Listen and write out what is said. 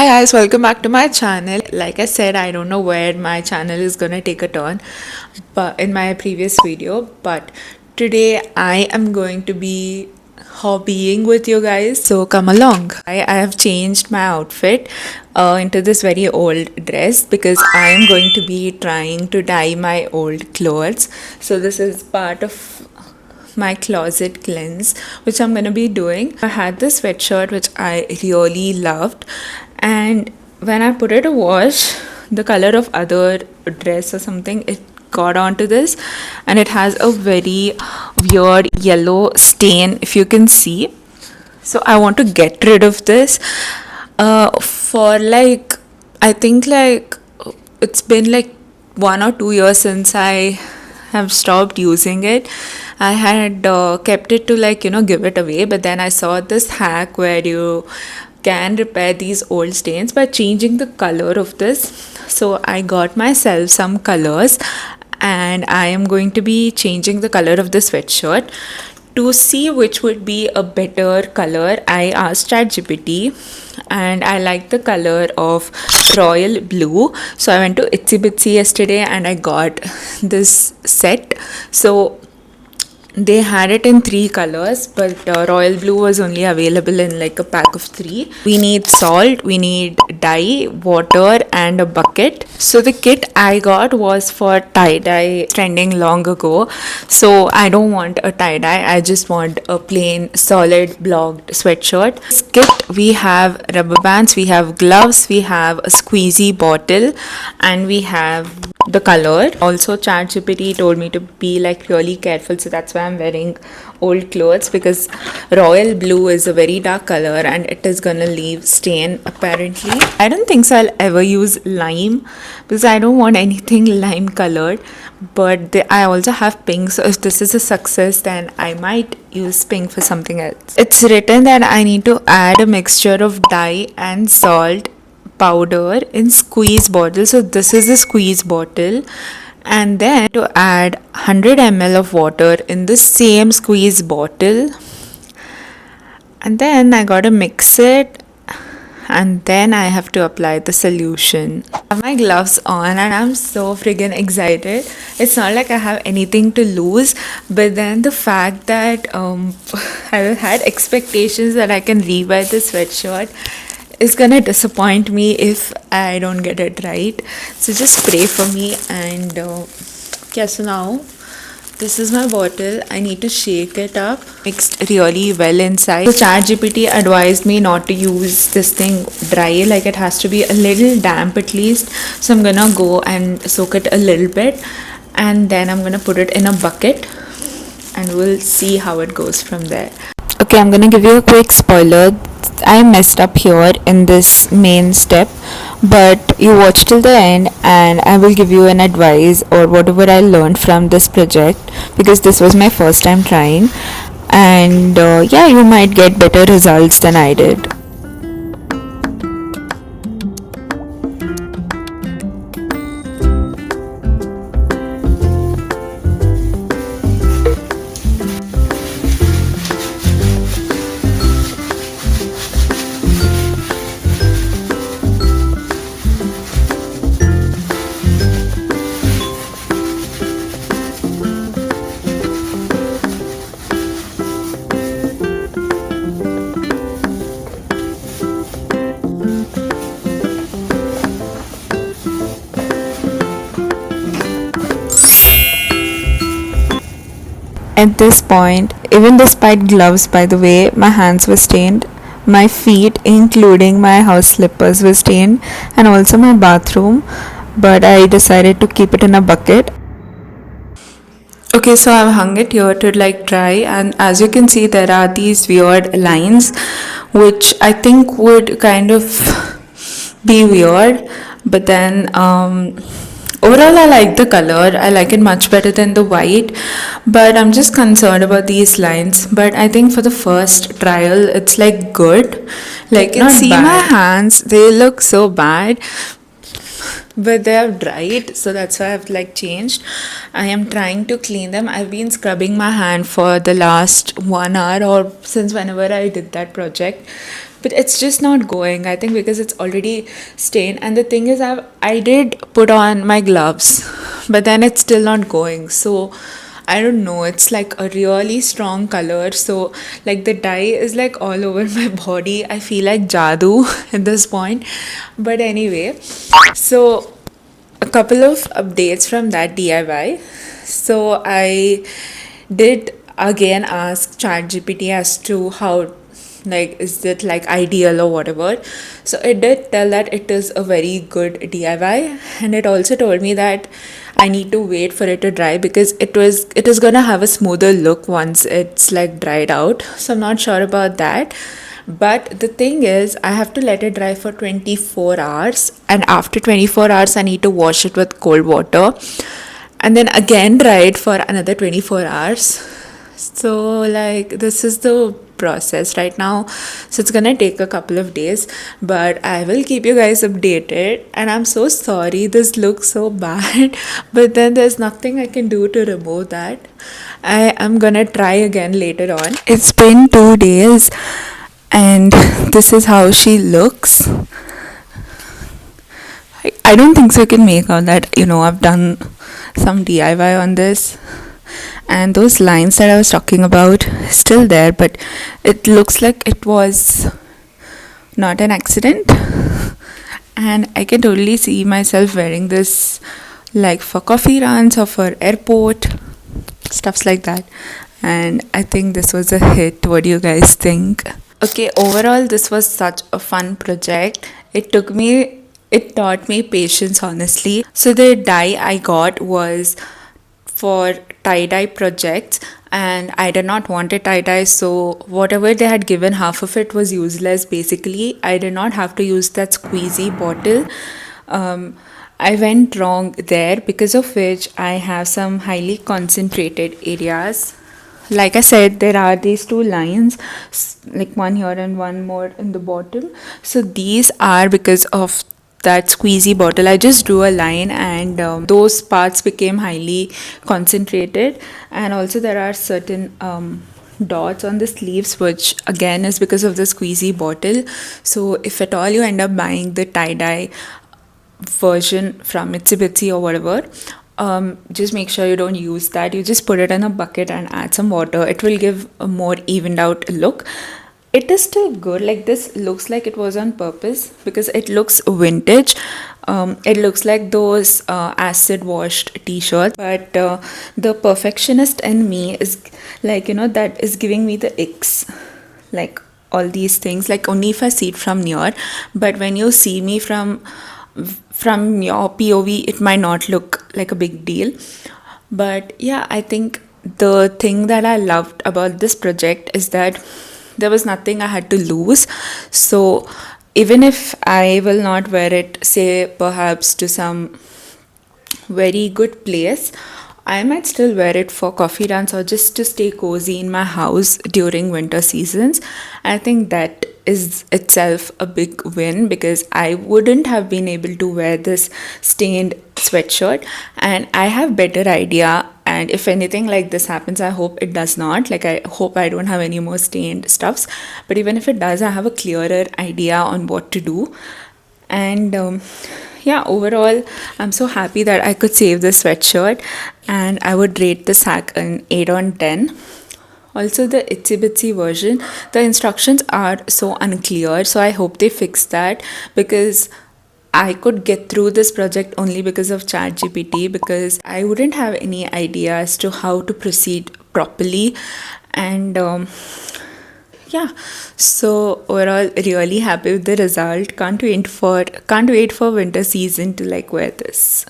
Hi guys, welcome back to my channel. Like I said, I don't know where my channel is gonna take a turn, but in my previous video, but today I am going to be hobbying with you guys. So come along. I have changed my outfit into this very old dress because I am going to be trying to dye my old clothes. So this is part of my closet cleanse, which I'm gonna be doing. I had this sweatshirt which I really loved, and when I put it to wash, the color of other dress or something, it got onto this, and it has a very weird yellow stain, if you can see. So I want to get rid of this. For like, I think like it's been like 1 or 2 years since I have stopped using it. I had kept it to give it away, but then I saw this hack where you can repair these old stains by changing the color of this. So I got myself some colors, and I am going to be changing the color of the sweatshirt. To see which would be a better color, I asked ChatGPT, and I like the color of royal blue. So I went to Itsy Bitsy yesterday and I got this set. So they had it in 3 colors, but royal blue was only available in like a pack of 3. We need salt, we need dye, water, and a bucket. So the kit I got was for tie dye, trending long ago. So I don't want a tie dye, I just want a plain solid blocked sweatshirt. This kit, we have rubber bands, we have gloves, we have a squeezy bottle, and we have the color. Also, ChatGPT told me to be like really careful, so that's why I'm wearing old clothes, because royal blue is a very dark color and it is gonna leave stain apparently. I don't think so I'll ever use lime because I don't want anything lime colored, but I also have pink, so if this is a success then I might use pink for something else. It's written that I need to add a mixture of dye and salt powder in squeeze bottle. So this is a squeeze bottle, and then to add 100 ml of water in the same squeeze bottle, and then I gotta mix it, and then I have to apply the solution. I have my gloves on and I'm so friggin' excited. It's not like I have anything to lose, but then the fact that I had expectations that I can rewear the sweatshirt is gonna disappoint me if I don't get it right. So just pray for me. And yeah, so now this is my bottle. I need to shake it up. Mixed really well inside. So ChatGPT advised me not to use this thing dry, like it has to be a little damp at least. So I'm gonna go and soak it a little bit, and then I'm gonna put it in a bucket, and we'll see how it goes from there. Okay, I'm gonna give you a quick spoiler. I messed up here in this main step, but you watch till the end and I will give you an advice or whatever I learned from this project, because this was my first time trying, and yeah, you might get better results than I did. At this point, even despite gloves, by the way, my hands were stained. My feet, including my house slippers, were stained, and also my bathroom. But I decided to keep it in a bucket. Okay, so I've hung it here to like dry, and as you can see, there are these weird lines, which I think would kind of be weird, but then overall I like the color. I like it much better than the white, but I'm just concerned about these lines. But I think for the first trial it's like good. Like, you can see my hands, they look so bad, but they have dried, so that's why I've like changed. I am trying to clean them. I've been scrubbing my hand for the last 1 hour, or since whenever I did that project, but it's just not going. I think because it's already stained, and the thing is, I did put on my gloves, but then it's still not going. So I don't know. It's like a really strong color. So like the dye is like all over my body. I feel like jadoo at this point. But anyway, so a couple of updates from that DIY. So I did again ask ChatGPT as to how, like, is it like ideal or whatever. So it did tell that it is a very good DIY, and it also told me that I need to wait for it to dry because it is gonna have a smoother look once it's like dried out. So I'm not sure about that. But the thing is, I have to let it dry for 24 hours, and after 24 hours, I need to wash it with cold water and then again dry it for another 24 hours. So, like, this is the process right now. So, it's gonna take a couple of days, but I will keep you guys updated. And I'm so sorry, this looks so bad, but then there's nothing I can do to remove that. I am gonna try again later on. It's been 2 days and this is how she looks. I don't think so you can make out that, I've done some DIY on this, and those lines that I was talking about still there, but it looks like it was not an accident, and I can totally see myself wearing this like for coffee runs or for airport stuffs like that. And I think this was a hit. What do you guys think? Okay, overall this was such a fun project. It taught me patience, honestly. So the dye I got was for tie-dye projects, and I did not want a tie-dye, so whatever they had given, half of it was useless basically. I did not have to use that squeezy bottle. I went wrong there, because of which I have some highly concentrated areas. Like I said, there are these two lines, like one here and one more in the bottom. So these are because of that squeezy bottle. I just drew a line, and those parts became highly concentrated. And also there are certain dots on the sleeves, which again is because of the squeezy bottle. So if at all you end up buying the tie-dye version from Itsy Bitsy or whatever, just make sure you don't use that. You just put it in a bucket and add some water. It will give a more evened out look. It is still good. Like, this looks like it was on purpose because it looks vintage. It looks like those acid washed t-shirts, but the perfectionist in me is like, that is giving me the icks, like all these things, like only if I see it from near. But when you see me from your POV, it might not look like a big deal. But yeah, I think the thing that I loved about this project is that there was nothing I had to lose. So even if I will not wear it, say perhaps to some very good place, I might still wear it for coffee runs or just to stay cozy in my house during winter seasons. I think that is itself a big win, because I wouldn't have been able to wear this stained sweatshirt, and I have better idea. And if anything like this happens, I hope it does not. Like, I hope I don't have any more stained stuffs. But even if it does, I have a clearer idea on what to do. And yeah, overall, I'm so happy that I could save this sweatshirt, and I would rate this hack an 8 on 10. Also, the Itsy Bitsy version, the instructions are so unclear, so I hope they fix that, because I could get through this project only because of ChatGPT, because I wouldn't have any idea as to how to proceed properly. And yeah, so overall, really happy with the result. Can't wait for winter season to like wear this.